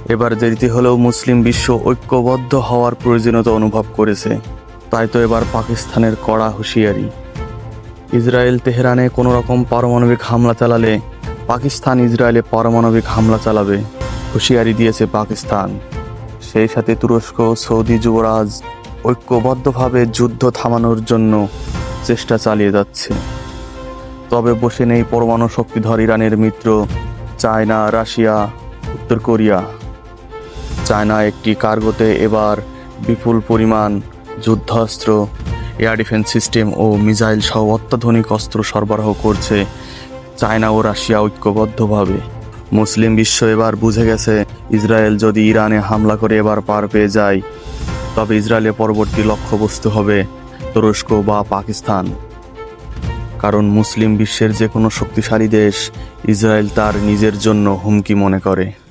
এবার দেরিতে হলেও মুসলিম বিশ্ব ঐক্যবদ্ধ হওয়ার প্রয়োজনীয়তা অনুভব করেছে। তাই তো এবার পাকিস্তানের কড়া হুঁশিয়ারি। ইসরায়েল তেহরানে কোনো রকম পারমাণবিক হামলা চালালে পাকিস্তান ইসরায়েলে পারমাণবিক হামলা চালাবে, হুঁশিয়ারি দিয়েছে পাকিস্তান। সেই সাথে তুরস্ক, সৌদি যুবরাজ ঐক্যবদ্ধভাবে যুদ্ধ থামানোর জন্য চেষ্টা চালিয়ে যাচ্ছে। তবে বসে নেই পরমাণু শক্তিধর ইরানের মিত্র চায়না, রাশিয়া, উত্তর কোরিয়া। চায়না একটি কার্গোতে এবার বিপুল পরিমাণ যুদ্ধাস্ত্র, এয়ার ডিফেন্স সিস্টেম ও মিসাইল সহ অত্যাধুনিক অস্ত্র সরবরাহ করছে চায়না ও রাশিয়া ঐক্যবদ্ধভাবে। মুসলিম বিশ্ব এবার বুঝে গেছে, ইসরায়েল যদি ইরানে হামলা করে এবার পার পেয়ে যায়, তবে ইসরায়েলের পরবর্তী লক্ষ্যবস্তু হবে তুরস্ক বা পাকিস্তান। কারণ মুসলিম বিশ্বের যে কোনো শক্তিশালী দেশ ইসরায়েল তার নিজের জন্য হুমকি মনে করে।